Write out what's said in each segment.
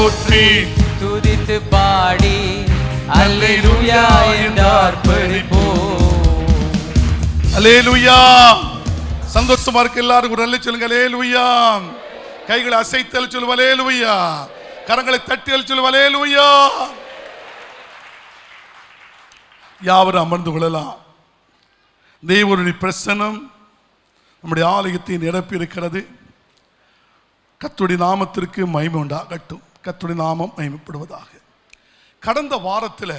போற்றி துதித்து பாடி அல்லேலூயா என்றார் பரிபூர்ண. அல்லேலூயா. சந்தோஷமா இருக்கு எல்லாரும் ஒரு அல்லே சொல்லுங்க. அல்லேலூயா. கைகளை அசைத்தல் சொல்லுங்க. அல்லேலூயா. கரங்களை தட்டியல் சொல்லுங்க. அல்லேலூயா. யாவரும் அமர்ந்து கொள்ளலாம். தேவனுடைய பிரசன்னம் நம்முடைய ஆலயத்தை நிரப்பி இருக்கிறது. கர்த்தருடைய நாமத்திற்கு மகிமை உண்டாகட்டும். கர்த்தருடைய நாமம் மகிமைப்படுவதாக. கடந்த வாரத்தில்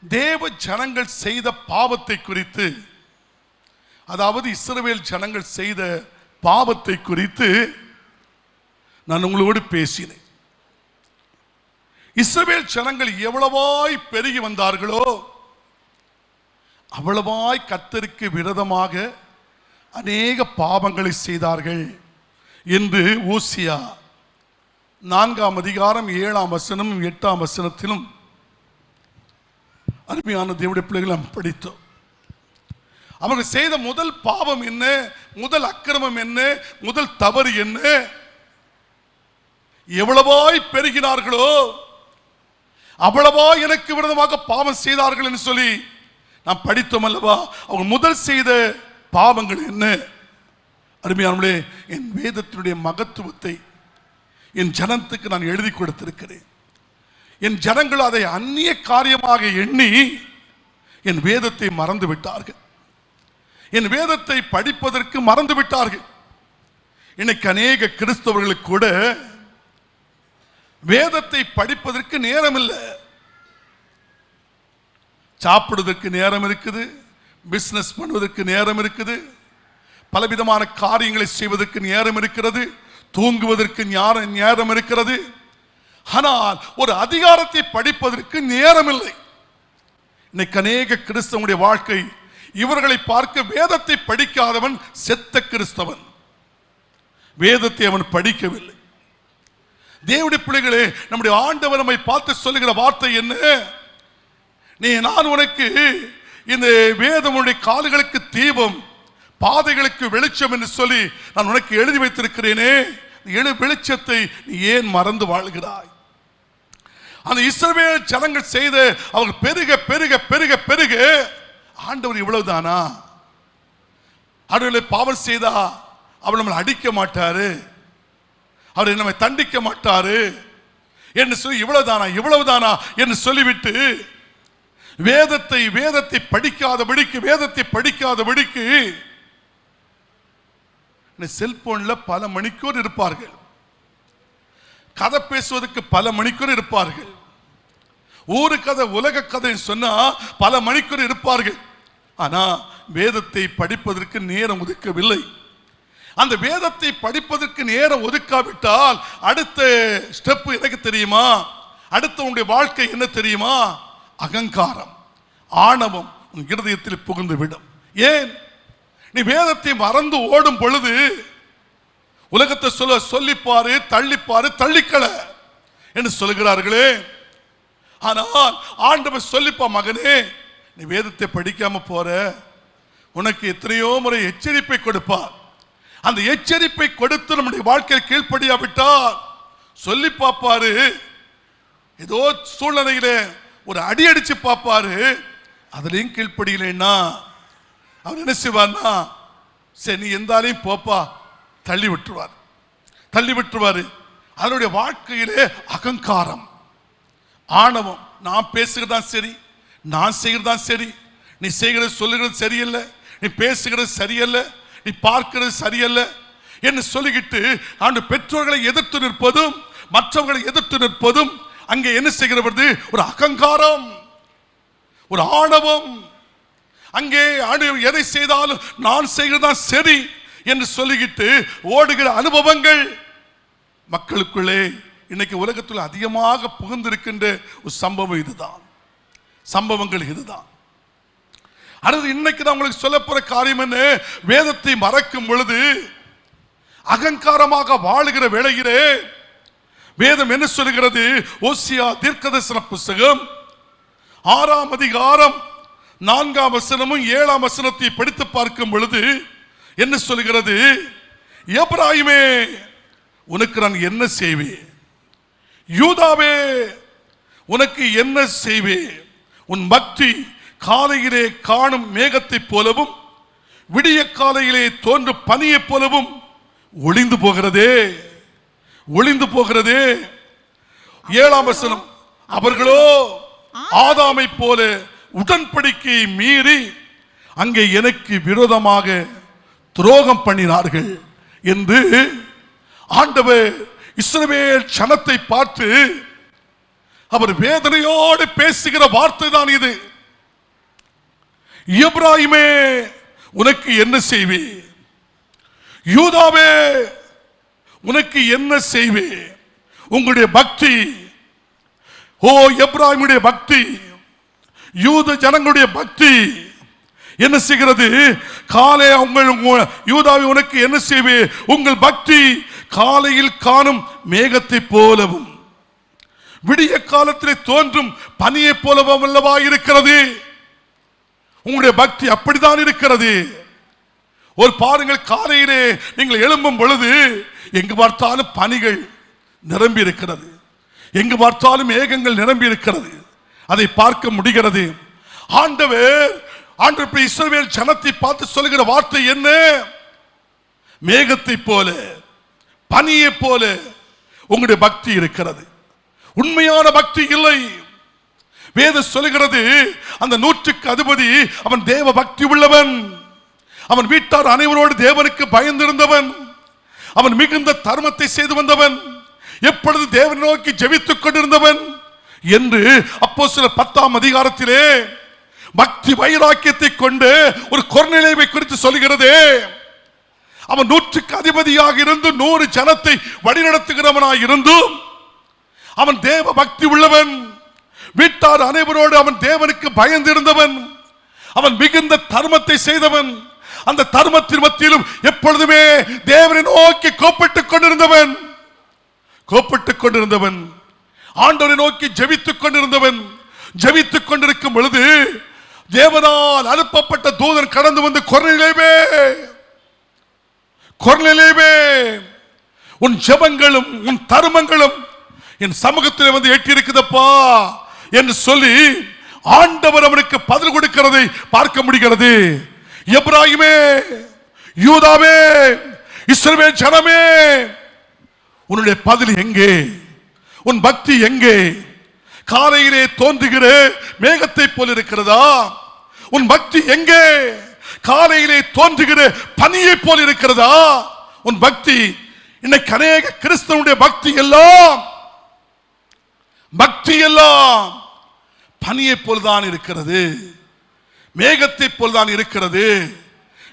தேவ ஜனங்கள் செய்த பாவத்தை குறித்து, அதாவது இஸ்ரவேல் ஜனங்கள் செய்த பாவத்தை குறித்து நான் உங்களோடு பேசினேன். இஸ்ரவேல் ஜனங்கள் எவ்வளவாய் பெருகி வந்தார்களோ அவ்வளவாய் கர்த்தருக்கு விரோதமாக அநேக பாவங்களை செய்தார்கள் என்று ஓசியா 4ஆம் அதிகாரம் 7ஆம் வசனம் 8ஆம் வசனத்திலும் அருமையான தேவனுடைய பிள்ளைகள் நாம் படித்தோம். அவர்கள் செய்த முதல் பாவம் என்ன, முதல் அக்கிரமம் என்ன, முதல் தவறு என்ன, எவ்வளவாய் பெருகினார்களோ அவ்வளவாய் எனக்கு விரோதமாக பாவம் செய்தார்கள் என்று சொல்லி நாம் படித்தோம் அல்லவா. அவங்க முதல் செய்த பாவங்கள் என்ன? அருமையானவர்களே, என் வேதத்தினுடைய மகத்துவத்தை என் ஜனத்துக்கு நான் எழுதி கொடுத்திருக்கிறேன். என் ஜனங்கள் அதை அந்நிய காரியமாக எண்ணி என் வேதத்தை மறந்து விட்டார்கள். என் வேதத்தை படிப்பதற்கு மறந்து விட்டார்கள். இன்னைக்கு அநேக கிறிஸ்தவர்களுக்கு கூட வேதத்தை படிப்பதற்கு நேரம் இல்லை. சாப்பிடுவதற்கு நேரம் இருக்குது, பிசினஸ் பண்ணுவதற்கு நேரம் இருக்குது, பலவிதமான காரியங்களை செய்வதற்கு நேரம் இருக்கிறது, தூங்குவதற்கு நேரம் இருக்கிறது. ஆனால் ஒரு அதிகாரத்தை படிப்பதற்கு நேரம் இல்லை. இன்னைக்கு அநேக கிறிஸ்தவனுடைய வாழ்க்கை, இவர்களை பார்க்க வேதத்தை படிக்காதவன் செத்த கிறிஸ்தவன். வேதத்தை அவன் படிக்கவில்லை. தேவனுடைய பிள்ளைகளே, நம்முடைய ஆண்டவர் நம்மை பார்த்து சொல்லுகிற வார்த்தை என்ன? நான் உனக்கு இந்த வேதம் உன்னுடைய கால்களுக்கு தீபம், பாதைகளுக்கு வெளிச்சம் என்று சொல்லி நான் உனக்கு எழுதி வைத்திருக்கிறேனே, வெளிச்சத்தை நீ ஏன் மறந்து வாழ்கிறாய்? அந்த இஸ்ரவேல் ஜனங்கள் செய்த அவங்க பெருக பெருக பெருக பெருக ஆண்டவர் இவ்வளவுதானா? ஆண்டவரை பாவம் செய்தா அவர் நம்மளை அடிக்க மாட்டாரு, அவர் நம்மை தண்டிக்க மாட்டாரு என்று சொல்லி இவ்வளவுதானா இவ்வளவுதானா என்று சொல்லிவிட்டு வேதத்தை படிக்காதபடிக்கு செல்போன்ல பல மணிக்கூர் இருப்பார்கள், கதை பேசுவதற்கு பல மணிக்கூர் இருப்பார்கள், ஊரு கதை உலக கதை சொன்னா பல மணிக்கூர் இருப்பார்கள். ஆனா வேதத்தை படிப்பதற்கு நேரம் ஒதுக்கவில்லை. அந்த வேதத்தை படிப்பதற்கு நேரம் ஒதுக்காவிட்டால் அடுத்த ஸ்டெப் எனக்கு தெரியுமா? அடுத்த உங்களுடைய வாழ்க்கை என்ன தெரியுமா? அகங்காரம், ஆணவம் உன் இருதயத்தில் புகுந்து விடும். ஏன்? நீ வேதத்தை மறந்து ஓடும் பொழுது உலகத்தை சொல்லிப்பாரு, தள்ளிப்பாரு, தள்ளிக்கல என்று சொல்லுகிறார்களே. ஆனால் ஆண்டவர் சொல்லிப்பா, மகனே நீ வேதத்தை படிக்காம போற, உனக்கு எத்தனையோ முறை எச்சரிப்பை கொடுப்பார். அந்த எச்சரிப்பை கொடுத்து நம்முடைய வாழ்க்கையில் கீழ்ப்படியாவிட்டால் சொல்லி பார்ப்பாரு, ஏதோ சூழ்நிலையில ஒரு அடி அடிச்சு பார்ப்பாரு, அதுலயும் கீழ்ப்படியலைன்னா அவர் என்ன செய்வார்னா, சரி நீ எந்தாலையும் போப்பா, தள்ளி விட்டுருவாரு. அதனுடைய வாழ்க்கையிலே அகங்காரம், ஆணவம், நான் பேசுகிறதான் சரி, நான் செய்கிறதான் சரி, நீ செய்கிறது சொல்லுகிறது சரியில்லை, நீ பேசுகிறது சரியல்ல, நீ பார்க்கிறது சரியல்ல என்று சொல்லிக்கிட்டு ஆண்டு பெற்றோர்களை எதிர்த்து நிற்பதும் மற்றவர்களை எதிர்த்து நிற்பதும் அங்கே என்ன செய்கிறது? ஒரு அகங்காரம், ஒரு ஆணவம். அங்கே எதை செய்தாலும் நான் செய்கிறதான் சரி என்று சொல்லிக்கிட்டு ஓடுகிற அனுபவங்கள் மக்களுக்குள்ளே இன்னைக்கு உலகத்தில் அதிகமாக புகுந்திருக்கின்ற ஒரு சம்பவங்கள் இதுதான். அடுத்து இன்னைக்கு நான் உங்களுக்கு சொல்ல போற காரியம் என்ன? வேதத்தை மறக்கும் பொழுது அகங்காரமாக வாழுகிற வேளையிலே வேதம் என்ன சொல்கிறது? ஓசியா தீர்க்கதரிசன புத்தகம் 6ஆம் அதிகாரம் 4ஆம் வசனமும் 7ஆம் வசனத்தை படித்து பார்க்கும் பொழுது என்ன சொல்கிறது? எப்ராயிமே உனக்கு நான் என்ன செய்வேன்? யூதாவே, உனக்கு என்ன செய்வேன்? உன் பக்தி காலையிலே காணும் மேகத்தைப் போலவும் விடிய காலையிலே தோன்றும் பனியைப் போலவும் ஒளிந்து போகிறதே, ஒளிந்து போகிறதே. 7ஆம் வசனம், அவர்களோ ஆதாமை போல உடன்படிக்கையை மீறி அங்கே எனக்கு விரோதமாக துரோகம் பண்ணினார்கள் என்று ஆண்டவர் இஸ்ரவேல் ஜனத்தை பார்த்து அவர் வேதனையோடு பேசுகிற வார்த்தை தான் இது. எப்ராயிமே, உனக்கு என்ன செய்வே? யூதாவே, உனக்கு என்ன செய்வே? உங்களுடைய பக்தி, ஓ எப்ராயிமுடைய பக்தி, யூத ஜனங்களுடைய பக்தி என்ன செய்கிறது? காலை யூதாவை, உனக்கு என்ன செய்வே? உங்கள் பக்தி காலையில் காணும் மேகத்தை போலவும் விடிய காலத்திலே தோன்றும் பனியை போலவும் அல்லவா இருக்கிறது. உங்களுடைய பக்தி அப்படித்தான் இருக்கிறது. ஒரு பாருங்கள், காலையிலே நீங்கள் எழும்பும் பொழுது எங்கு பார்த்தாலும் பனிகள் நிரம்பி இருக்கிறது, எங்கு பார்த்தாலும் மேகங்கள் நிரம்பி இருக்கிறது, அதை பார்க்க முடிகிறது. ஆண்டவர் இஸ்ரவேல் ஜனத்தை பார்த்து சொல்லுகிற வார்த்தை என்ன? மேகத்தை போல பனியை போல உங்களுடைய பக்தி இருக்கிறது. உண்மையான பக்தி இல்லை. வேதம் சொல்லுகிறது, அந்த 100க்கு அதிபதி அவன் தேவ பக்தி உள்ளவன், அவன் வீட்டார் அனைவரோடு தேவனுக்கு பயந்திருந்தவன், அவன் மிகுந்த தர்மத்தை செய்து வந்தவன், எப்பொழுது தேவனை நோக்கி ஜெபித்துக் கொண்டிருந்தவன் என்று அப்போஸ்தலர் 10ஆம் அதிகாரத்திலே பக்தி வைராக்கியத்தை கொண்டு ஒரு கொர்நேலியுவை குறித்து சொல்கிறதே. அவன் 100க்கு அதிபதியாக இருந்து 100 ஜனத்தை வழிநடத்துகிறவனாய் இருந்தும் அவன் தேவ பக்தி உள்ளவன், வீட்டார் அனைவரோடு அவன் தேவனுக்கு பயந்திருந்தவன், அவன் மிகுந்த தர்மத்தை செய்தவன், அந்த தர்மத்தின் மத்தியிலும் எப்பொழுதுமே தேவனை நோக்கி கோப்பிட்டுக் கொண்டிருந்தவன், ஆண்டவரை நோக்கி ஜெபித்துக் கொண்டிருந்தவன். ஜெபித்துக் கொண்டிருக்கும் பொழுது தேவனால் அனுப்பப்பட்ட தூதன் கடந்து வந்து, கொர்நேலியுவே, உன் ஜெபங்களும் உன் தர்மங்களும் என் சமூகத்தில் வந்து எட்டி இருக்குதப்பா என்று சொல்லி ஆண்டவர் அவனுக்கு பதில் கொடுக்கிறதை பார்க்க முடிகிறது. எப்ராயிமே, யூதாவே, இஸ்ரவேல் ஜனமே, உன்னுடைய பதில் எங்கே? உன் பக்தி எங்கே? காலையிலே தோன்றுகிற மேகத்தை போல இருக்கிறதா? உன் பக்தி எங்கே? காலையிலே தோன்றுகிற பனியை போல இருக்கிறதா? உன் பக்தி இன்னைக்கு அநேக கிறிஸ்தவனுடைய பக்தி எல்லாம் பனியை போல்தான் இருக்கிறது, மேகத்தை போல்தான் இருக்கிறது.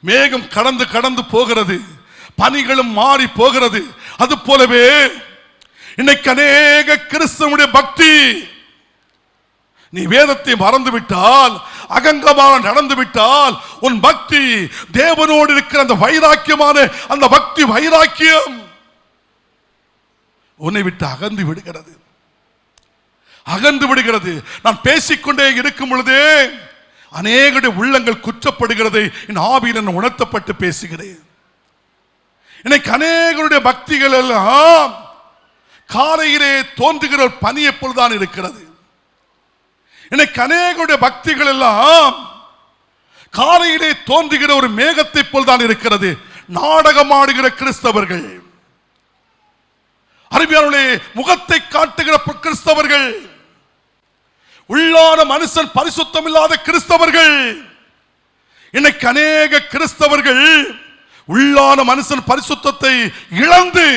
மேகம் கடந்து கடந்து போகிறது, பனிகளும் மாறி போகிறது. அது போலவே இன்னைக்கு அநேக கிறிஸ்தவனுடைய பக்தி, நீ வேதத்தை மறந்து விட்டால், அகங்கமாக நடந்து விட்டால், உன் பக்தி தேவனோடு இருக்கிற அந்த வைராக்கியமான அந்த பக்தி வைராக்கியம் உன்னை விட்டு அகன்று விடுகிறது. நான் பேசிக்கொண்டே இருக்கும் பொழுதே அநேகருடைய உள்ளங்கள் குற்றப்படுகிறதை என் ஆவியில் உணர்த்தப்பட்டு பேசுகிறேன். இன்னைக்கு அநேகருடைய பக்திகள் எல்லாம் காலையிலே தோன்றுகிற ஒரு பனியை போல்தான் இருக்கிறது. இன்னைக்கு அநேகருடைய பக்திகள் எல்லாம் காலையிலே தோன்றுகிற ஒரு மேகத்தை போல்தான் இருக்கிறது. நாடகமாடுகிற கிறிஸ்தவர்கள், அறிவியலே முகத்தை காட்டுகிற கிறிஸ்தவர்கள், உள்ளான மனுஷன் பரிசுத்தம் இல்லாத கிறிஸ்தவர்கள். இன்னைக்கு அநேக கிறிஸ்தவர்கள் உள்ளான மனுஷன் பரிசுத்தத்தை இழந்து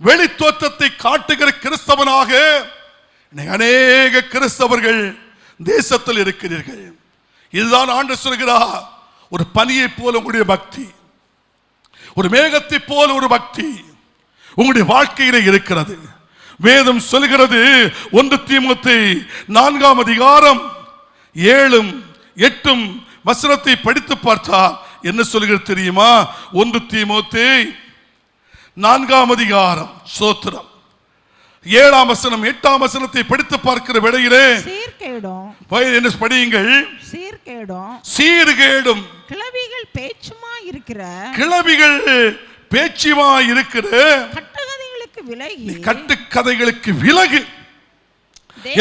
வெளி தோற்றத்தை காட்டுகிற கிறிஸ்தவனாக அநேக கிறிஸ்தவர்கள் தேசத்தில் இருக்கிறீர்கள். இதுதான் ஆண்டவர் சொல்கிறார், ஒரு பனியை போல உங்களுடைய பக்தி, ஒரு மேகத்தை போல ஒரு பக்தி உங்களுடைய வாழ்க்கையிலே இருக்கிறது. வேதம் சொல்கிறது, 1 தீமோத்தேயு 4ஆம் அதிகாரம் 7, 8 வசனத்தை படித்து பார்த்தா என்ன சொல்கிறது தெரியுமா? 1 தீமோத்தேயு 4ஆம் அதிகாரம் ஸ்தோத்திரம் 7ஆம் வசனம் 8ஆம் வசனத்தை படித்து பார்க்கிற வேளையிலே சீர்கேடும் என்ன படியுங்கள்? சீர்கேடும் கிளவிகள் பேச்சுமா இருக்கிற கட்டகந்த விலகி கட்டுக்கதைகளுக்கு விலகு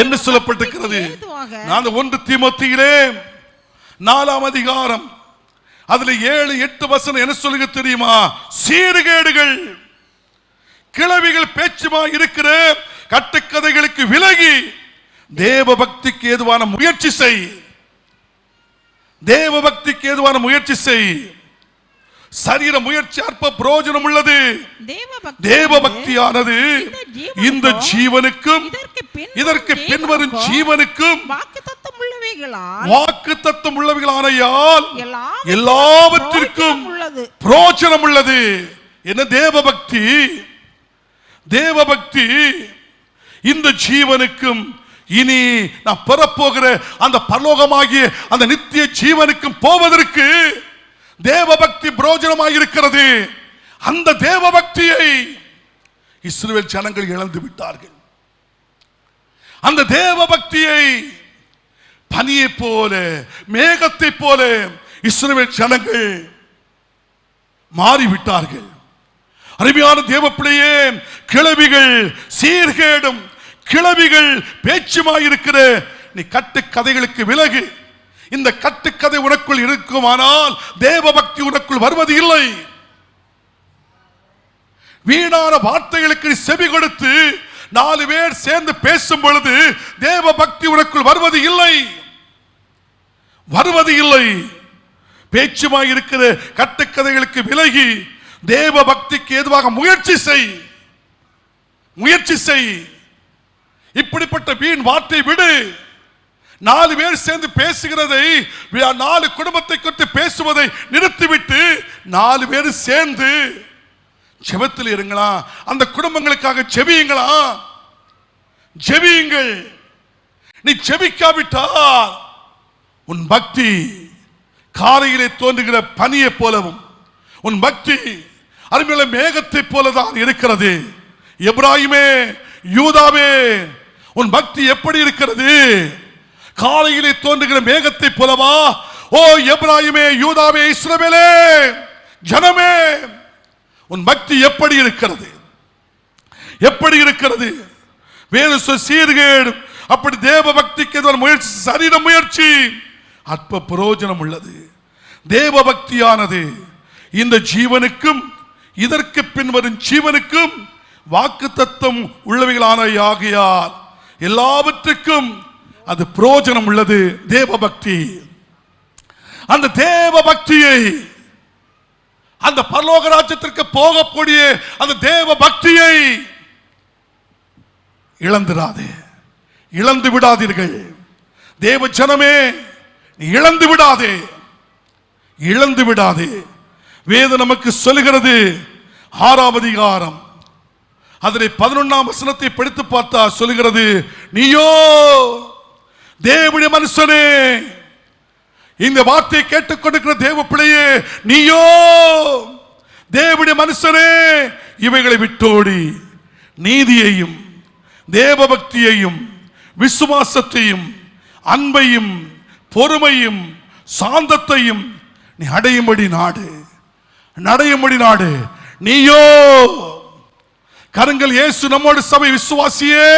என்று சொல்லப்பட்டிருக்கிறது. நான் 1 தீமோத்தேயுவிலே 4ஆம் அதிகாரம் அதுல 7-8 வசனம் என்ன சொல்லுங்க தெரியுமா? சீர்கேடுகள் கிளவிகள் பேச்சுமா இருக்கிற கட்டுக்கதைகளுக்கு விலகி தேவ பக்திக்கு ஏதுவான முயற்சி செய். தேவ பக்திக்கு ஏதுவான முயற்சி செய். சரீர முயற்சி அற்ப பிரயோஜனம் உள்ளது. தேவ பக்தியானது இந்த ஜீவனுக்கும் இதற்கு பின்வரும் ஜீவனுக்கும் வாக்குத்தத்தம் உள்ளவைகளானையால் எல்லாவற்றிற்கும் பிரயோஜனம் உள்ளது. என்ன தேவ பக்தி? தேவ பக்தி இந்த ஜீவனுக்கும் இனி நான் பெறப்போகிற அந்த பரலோகமாகிய அந்த நித்திய ஜீவனுக்கும் போவதற்கு தேவ பக்தி பிரயோஜனமாக இருக்கிறது. அந்த தேவ பக்தியை இஸ்ரவேல் ஜனங்கள் இழந்து விட்டார்கள். அந்த தேவ பக்தியை பனியை போல மேகத்தை போல இஸ்ரவேல் ஜனங்கள் மாறிவிட்டார்கள். அருமையான தேவ பிள்ளையே, கிளவிகள் சீர்கேடும் கிளவிகள் பேச்சுமாயிருக்கிற நீ கட்டுக்கதைகளுக்கு விலகு. இந்த கட்டுக்கதை உனக்குள் இருக்குமானால் தேவ பக்தி உனக்குள் வருவது இல்லை. வீணான வார்த்தைகளுக்கு செவி கொடுத்து 4 பேர் சேர்ந்து பேசும் பொழுது தேவ பக்தி உனக்குள் வருவது இல்லை, வருவது இல்லை. பேச்சுமாய் இருக்கிற கட்டுக்கதைகளுக்கு விலகி தேவ பக்திக்கு ஏதுவாக முயற்சி செய், முயற்சி செய். இப்படிப்பட்ட வீண் வார்த்தை விடு. 4 பேர் சேர்ந்து பேசுகிறதை 4 குடும்பத்தை குறித்து பேசுவதை நிறுத்திவிட்டு 4 பேர் சேர்ந்து ஜெபத்தில் இருங்களா, அந்த குடும்பங்களுக்காக ஜெபியுங்களா, ஜெபியுங்கள். நீ ஜெபிக்காவிட்டால் உன் பக்தி காலையிலே தோன்றுகிற பனியை போலவும் உன் பக்தி அருமையுள்ள மேகத்தை போலதான் இருக்கிறது. எப்ராயிமே யூதாவே, உன் பக்தி எப்படி இருக்கிறது? காலையிலே தோன்றுகிற மேகத்தை போலவா? ஓ எப்ராயிமே யூதாவே இஸ்ரவேலே ஜனமே, உன் பக்தி எப்படி இருக்கிறது? எப்படி இருக்கிறது? வேறு சீர்கேடு அப்படி தேவ பக்திக்கு முயற்சி சரீர முயற்சி அற்ப பிரயோஜனம் உள்ளது. தேவ பக்தியானது இந்த ஜீவனுக்கும் இதற்கு பின்வரும் ஜீவனுக்கும் வாக்குத்தத்தம் உள்ளவைகளான ஆகையால் எல்லாவற்றுக்கும் அது பிரயோஜனம் உள்ளது. தேவ பக்தி, அந்த தேவ பக்தியை, அந்த பரலோக ராஜ்யத்திற்கு போகக்கூடிய அந்த தேவ பக்தியை இழந்துடாதே, இழந்து விடாதீர்கள். தேவ ஜனமே, இழந்து விடாதே, இழந்து விடாதே. வேதம் நமக்கு சொல்லுகிறது 6ஆம் அதிகாரம் அதிலே 11ஆம் வசனத்தை படித்து பார்த்தா சொல்லுகிறது, நீயோ தேவனுடைய மனுஷனே, இந்த வார்த்தையை கேட்டுக்கொண்டிருக்கிற தேவ பிள்ளையே, நீயோ தேவனுடைய மனுஷனே, இவைகளை விட்டோடி நீதியையும் தேவ பக்தியையும் விசுவாசத்தையும் அன்பையும் பொறுமையும் சாந்தத்தையும் நீ அடையும்படி நாடு, நடையும்படி நாடு. நீயோ கருங்கள், இயேசு நம்மோடு சபை விசுவாசியே,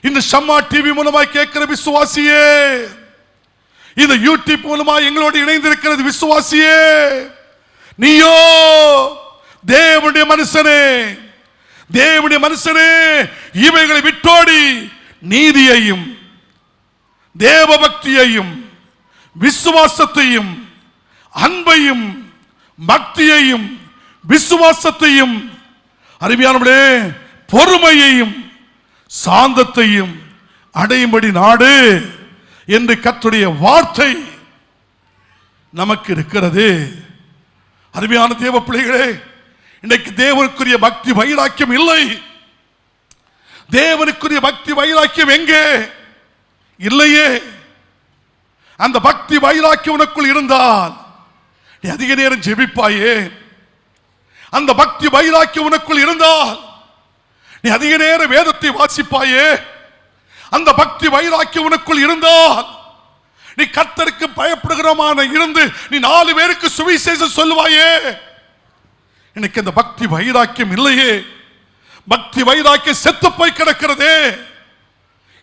இந்த ஷம்மா டிவி மூலமாய் கேட்கிற விசுவாசியே, இந்த யூடியூப் மூலமாய் எங்களோடு இணைந்திருக்கிறது விசுவாசியே, நீயோ தேவனுடைய மனுஷனே, தேவனுடைய மனுஷனே, இவைகளை விட்டோடி நீதியையும் தேவ பக்தியையும் விசுவாசத்தையும் அன்பையும் பக்தியையும் விசுவாசத்தையும் அருமையானவர்களே பொறுமையையும் சாந்தத்தையும் அடையும்படி நாடு என்று கர்த்தருடைய வார்த்தை நமக்கு இருக்கிறது. அருமையான தேவ பிள்ளைகளே, இன்றைக்கு தேவனுக்குரிய பக்தி வைராக்கியம் இல்லை. தேவனுக்குரிய பக்தி வைராக்கியம் எங்கே? இல்லையே. அந்த பக்தி வைராக்கியம் உனக்குள் இருந்தால் நீ அதிக நேரம் ஜெபிப்பாயே. அந்த பக்தி வைராக்கியம் உனக்குள் இருந்தால் நீ அதிக நேரம் வேதத்தை வாசிப்பாயே. அந்த பக்தி வைராக்கியம் உனக்குள் இருந்தால் நீ கர்த்தருக்கு பயப்படுகிறமான இருந்து நீ 4 பேருக்கு சுவிசேஷம் சொல்லுவாயே. எனக்கு அந்த பக்தி வைராக்கியம் இல்லையே. பக்தி வைராக்கிய செத்து போய் கிடக்கிறதே.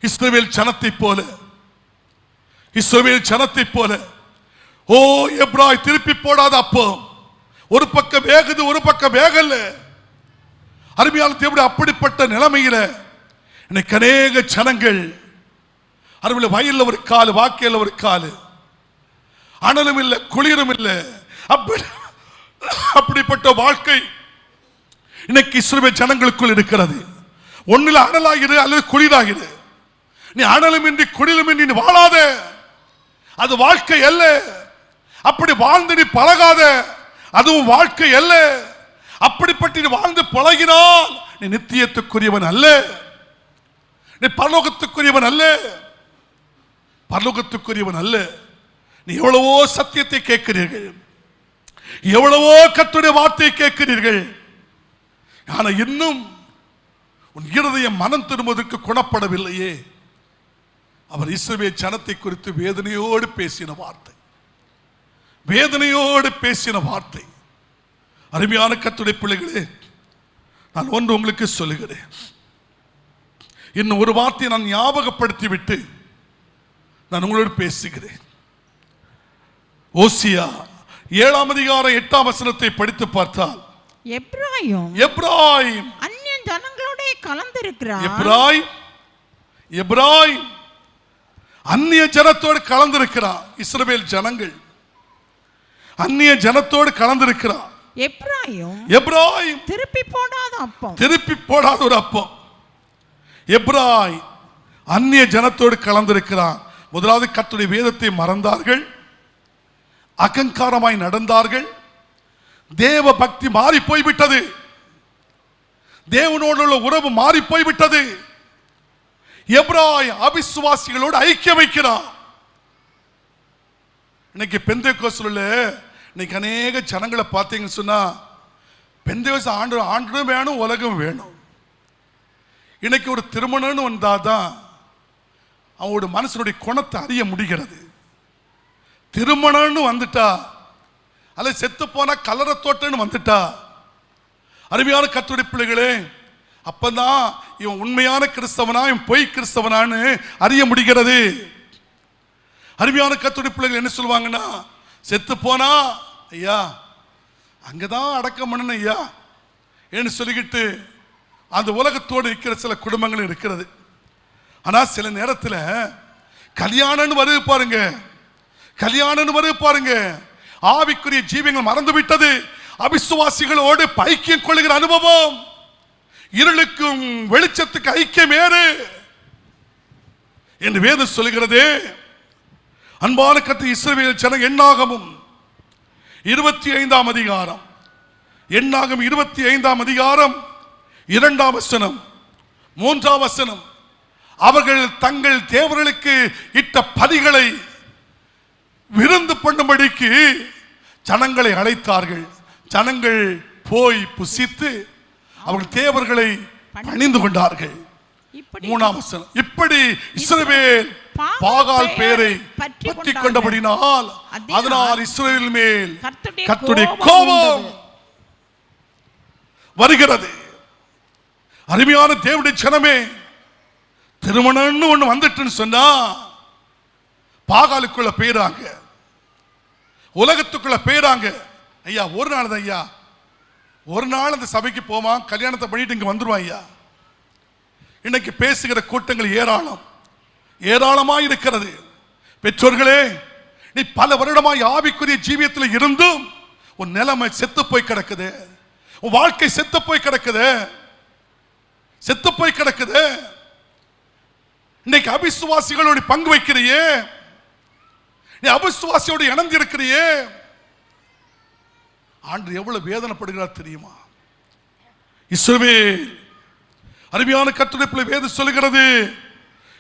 இஸ்ரவேல் ஜனத்தை போல ஓ எப்ராய் திருப்பி போடாத அப்போ ஒரு பக்கம் வேகுது, ஒரு பக்கம் வேகல்ல. அருமையான தேவனுடைய அப்படிப்பட்ட நிலைமையில இன்னைக்கு அநேக ஜனங்கள் அருமையில வயல்ல ஒரு காலு, வாக்கையில ஒரு காலு, அனலும் இல்லை குளிரும் இல்லை. அப்படிப்பட்ட வாழ்க்கை இன்னைக்கு இஸ்ரவேல் ஜனங்களுக்குள் இருக்கிறது. ஒன்னில் அனலாகிடு அல்லது குளிராகிடு. நீ அனலும் இன்றி குளிரும் இன்றி நீ வாழாத, அது வாழ்க்கை அல்ல. அப்படி வாழ்ந்து நீ பழகாத, அதுவும் வாழ்க்கை அல்ல. அப்படிப்பட்டு நீ வாழ்ந்து பழகினால் நீ நித்தியத்துக்குரியவன் அல்ல, நீ பரலோகத்துக்குரியவன் அல்ல, பரலோகத்துக்குரியவன் அல்ல. நீ எவ்வளவோ சத்தியத்தை கேட்கிறீர்கள், எவ்வளவோ கர்த்தருடைய வார்த்தையை கேட்கிறீர்கள், ஆனா இன்னும் உன் இருதயம் மனம் திரும்புவதற்கு குணப்படவில்லையே. அவர் இஸ்ரவேல் ஜனத்தை குறித்து வேதனையோடு பேசின வார்த்தை, வேதனையோடு பேசின வார்த்தை. அருமையான கர்த்தருடைய பிள்ளைகளே, நான் ஒன்று உங்களுக்கு சொல்லுகிறேன். இன்னும் ஒரு வார்த்தையை நான் ஞாபகப்படுத்தி விட்டு நான் உங்களோடு பேசுகிறேன். ஓசியா 7ஆம் அதிகாரம் 8ஆம் வசனத்தை படித்து பார்த்தால், எப்ராயிம் அந்நிய ஜனங்களோட கலந்திருக்கிறான். எப்ராயிம் அந்நிய ஜனத்தோடு கலந்திருக்கிறான். இஸ்ரவேல் ஜனங்கள் அந்நிய ஜனத்தோடு கலந்திருக்கிறான். எப்ராயிம் திருப்பி போடாத அப்பம், திருப்பி போடாத ஒரு அப்பம். எப்ராய் அந்நிய ஜனத்தோடு கலந்திருக்கிறான். முதலாவது கர்த்தருடைய வேதத்தை மறந்தார்கள், அகங்காரமாய் நடந்தார்கள், தேவ பக்தி மாறி போய்விட்டது, தேவனோடு உள்ள உறவு மாறி போய்விட்டது. எப்ராய் அவிசுவாசிகளோடு ஐக்கியம் வைக்கிறான். இன்னைக்கு பெந்தேகோஸ்துல இன்னைக்கு அநேக ஜனங்களை பார்த்தீங்கன்னு சொன்னா, பெந்தேகோஸ்து ஆண்டும் வேணும், உலகம் வேணும். இன்னைக்கு ஒரு திருமணம்னு வந்தாதான் அவனோட மனசனுடைய குணத்தை அறிய முடிகிறது. திருமணம்னு வந்துட்டா, அல்ல செத்து போனா கலரை தோட்டன்னு வந்துட்டா, அருமையான கர்த்தருடைய பிள்ளைகளே, அப்பதான் இவன் உண்மையான கிறிஸ்தவனா இவன் பொய் கிறிஸ்தவனான்னு அறிய முடிகிறது. அருமையான கர்த்தருடைய பிள்ளைகள் என்ன சொல்லுவாங்கன்னா, செத்து போனா ஐயா அங்கதான் அடக்கம் பண்ணணும் ஐயா என்று சொல்லிக்கிட்டு அந்த உலகத்தோடு இருக்கிற சில குடும்பங்கள் இருக்கிறது. ஆனா சில நேரத்தில் கல்யாணம்னு வருது பாருங்க, கல்யாணம்னு வருது பாருங்க, ஆவிக்குரிய ஜீவங்கள் மறந்து விட்டது. அவிசுவாசிகளோடு ஐக்கியம் கொள்ளுகிற அனுபவம், இருளுக்கும் வெளிச்சத்துக்கு ஐக்கியம் ஏறு என்று வேதம் சொல்லுகிறது. அன்பான கர்த்தர் இஸ்ரவேல் ஜனம் எண்ணாகமும் 25ஆம் அதிகாரம், எண்ணாகம் 25ஆம் அதிகாரம் 2ஆம் வசனம் 3ஆம் வசனம், அவர்கள் தங்கள் தேவர்களுக்கு இட்ட பலிகளை விருந்து பண்ணும்படிக்கு ஜனங்களை அழைத்தார்கள். ஜனங்கள் போய் புசித்து அவர்கள் தேவர்களை பணிந்து கொண்டார்கள். 3ஆம் வசனம், இப்படி இஸ்ரவேல் பாகால் பேரை பற்றி கொண்டபடினால் அதனால் இஸ்ரவேல் மேல் கர்த்தருடைய கோபம் வருகிறது. அருமையான தேவனுடைய ஜனமே, திருமணம்னு ஒண்ணு வந்துட்டுன்னு சொன்னா பாகாலுக்குள்ள பேராங்க, உலகத்துக்குள்ள பேராங்க. ஐயா ஒரு நாள் தான் ஐயா, ஒரு நாள் அந்த சபைக்கு போமா, கல்யாணத்தை பண்ணிட்டு இங்க வந்துருவான் ஐயா. இன்னைக்கு பேசுகிற கூட்டங்கள் ஏராளம், ஏராளமாய் இருக்கிறது. பெற்றோர்களே, நீ பல வருடமாய் ஆவிக்குரிய ஜீவியத்தில் இருந்தும் உன் நிலைமை செத்து போய் கிடக்குது, உன் வாழ்க்கை செத்து போய் கிடக்குது, செத்து போய் கிடக்குது. இன்னைக்கு அவிசுவாசிகளோடு பங்கு வைக்கிறியே, நீ அவிசுவாசியோடு இணைந்து இருக்கிறியே, ஆண்டு எவ்வளவு வேதனைப்படுகிறார் தெரியுமா? இஸ்ரவேல், அருமையான கர்த்தருடைய பிள்ளை, வேதம் சொல்லுகிறது,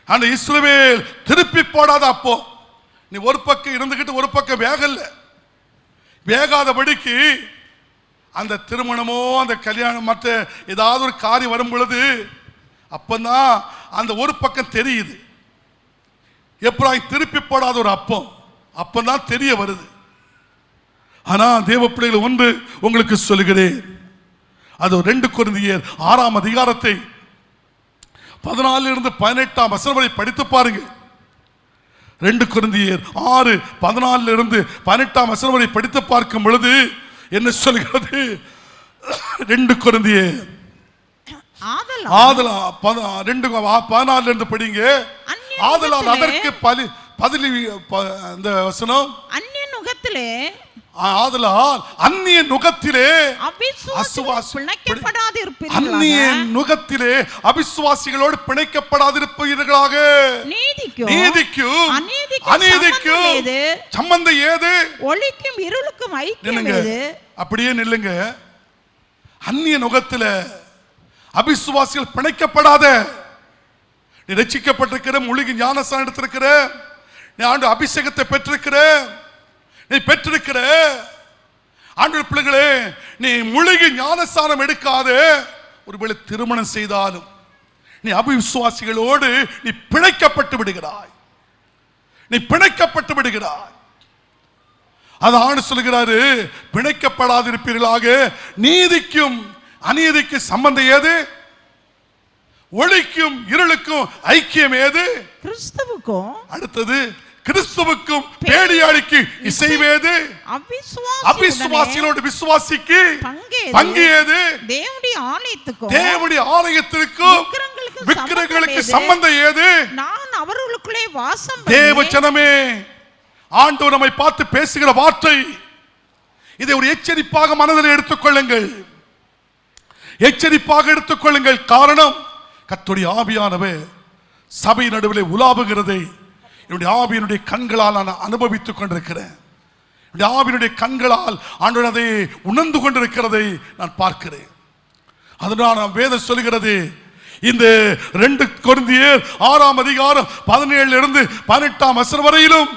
அந்த இஸ்ரவேல் திருப்பி போடாத அப்போ நீ ஒரு பக்கம் இருந்துகிட்டு ஒரு பக்கம் வேகல்ல, வேகாதபடிக்கு அந்த திருமணமோ அந்த கல்யாணம் மற்ற ஏதாவது ஒரு காரியம் வரும் பொழுது அப்பதான் அந்த ஒரு பக்கம் தெரியுது. எப்ராயிம் திருப்பி போடாத ஒரு அப்பம் அப்பதான் தெரிய வருது. ஆனா தேவ பிள்ளைகள் ஒன்று உங்களுக்கு சொல்லுகிறேன், அது 2 கொரிந்தியர் 6ஆம் அதிகாரத்தை 14 18 வசனம் வரை படித்து பாருங்க. 2 கொரிந்தியர் 6:14 18 வசனம் வரை படித்து பார்க்கும் பொழுது என்ன சொல்கிறது? 2 கொரிந்தியர் 2:14 படிங்க. ஆதலால் அதற்கு பதில் அந்த வசனம் அந்நிய நுகத்திலே ஆதலால் அந்நிய நுகத்திலே அந்நிய நுகத்திலே அவிசுவாசிகளோடு பிணைக்கப்படாதிருப்பீர்களாக. நீதிக்கும் அநீதிக்கும் சம்பந்தம் ஏது? ஒளிக்கும் இருளுக்கும் ஐக்கியம் ஏது? அப்படியே நில்லுங்க. அந்நிய நுகத்தில அவிசுவாசிகள் பிணைக்கப்படாத. நீ ரட்சிக்கப்பட்டிருக்கிற, முழுகி ஞானஸ்நானம் எடுத்திருக்கிற, நீ ஆண்டு அபிஷேகத்தை பெற்றிருக்கிற, நீ பெற்றிருக்கிற ஆண்டவர் பிள்ளைகளே, நீ முழுகி ஞானஸ்நானம் எடுக்காத ஒருவேளை திருமணம் செய்தாலும் நீ அவிசுவாசிகளோடு நீ பிணைக்கப்பட்டு விடுகிறாய். நீ பிணைக்கப்பட்டு விடுகிறாய். அது ஆண்டு சொல்கிறாரு, பிணைக்கப்படாதிருப்பீர்களாக. நீதிக்கும் அநீதிக்கு சம்பந்தம் ஏது? ஒளிக்கும் இருளுக்கும் ஐக்கியம் ஏது? கிறிஸ்துவுக்கும். அடுத்தது கிறிஸ்துவுக்கும் பேடியாளிக்கு இசைவேது? அவிசுவாசிகளோடு விசுவாசிக்கு பங்கு ஏது? தேவனுடைய ஆலயத்திற்கும் விக்கிரகங்களுக்கு சம்பந்தம் ஏது? நான் அவர்களுக்குள்ளே வாசம். தேவ ஜனமே, ஆண்டவர் நம்மை பார்த்து பேசுகிற வார்த்தை இதை ஒரு எச்சரிப்பாக மனதில் எடுத்துக்கொள்ளுங்கள். எச்சரிப்பாக எடுத்துக்கொள்ளுங்கள். காரணம், கர்த்தருடைய ஆவியானவர் சபை நடுவில் உலாவுகிறதை என்னுடைய ஆவியினுடைய கண்களால் நான் அனுபவித்துக் கொண்டிருக்கிறேன். என்னுடைய ஆவியினுடைய கண்களால் ஆண்டவர் அதை உணர்ந்து கொண்டிருக்கிறதை நான் பார்க்கிறேன். அதனால் நாம் வேதம் சொல்கிறது, இந்த 2 கொரிந்தியர் 6ஆம் அதிகாரம் 17 18 வசனம் வரையிலும்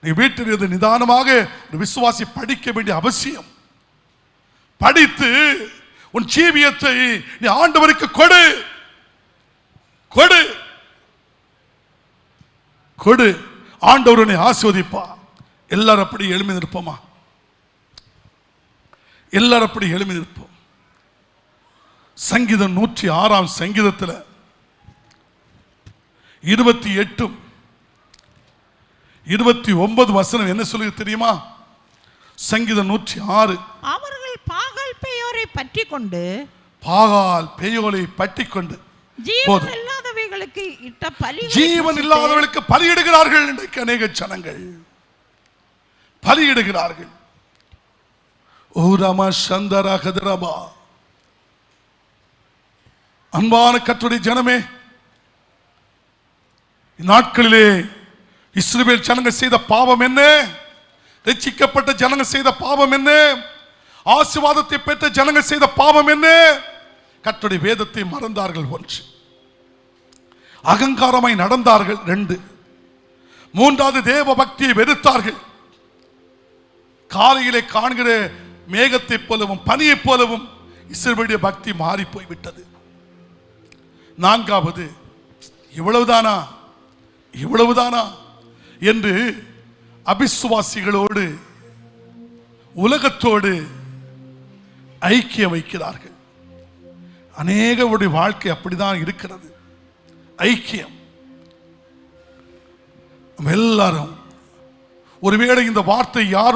நீ வீட்டில் இருந்து நிதானமாக ஒரு விசுவாசி படிக்க வேண்டிய அவசியம். படித்து உன் ஜீவியத்தை நீ ஆண்டவருக்கு கொடு கொடு கொடு. ஆண்டவர் உன்னை ஆசீர்வதிப்பா. எல்லாரும் அப்படி எழுமி நிற்போமா? எல்லாரும் அப்படி எழுமி நிற்போம். சங்கீதம் 106ஆம் சங்கீதத்தில் 28 29 வசனம் என்ன சொல்லுது தெரியுமா? சங்கீதம் 106. அவர்கள் பாகால் பேயோரை பற்றி கொண்டு ஜீவன் இல்லாதவர்களுக்கு பலியிடுகிறார்கள். இன்றைக்கு அநேக ஜனங்கள் பலியிடுகிறார்கள். அன்பான கர்த்தருடைய ஜனமே, இந்நாட்களிலே இஸ்ரவேல் ஜனங்கள் செய்த பாவம் என்ன? ரட்சிக்கப்பட்ட ஜனங்கள் செய்த பாவம் என்ன? ஆசீர்வாதத்தை பெற்ற ஜனங்கள் செய்த பாவம் என்ன? கர்த்தருடைய வேதத்தை மறந்தார்கள். 1. அகங்காரமாய் நடந்தார்கள். 2. 3வது தேவ பக்தியை வெறுத்தார்கள். காலையிலே காண்கிற மேகத்தை போலவும் பனியை போலவும் இஸ்ரவேலுடைய பக்தி மாறி போய்விட்டது. 4வது இவ்வளவுதானா என்று அவிசுவாசிகளோடு உலகத்தோடு ஐக்கியம் வைக்கிறார்கள். அநேகருடைய வாழ்க்கை அப்படிதான் இருக்கிறது. ஐக்கியம். எல்லாரும் ஒருவேளை இந்த வார்த்தை யாரும்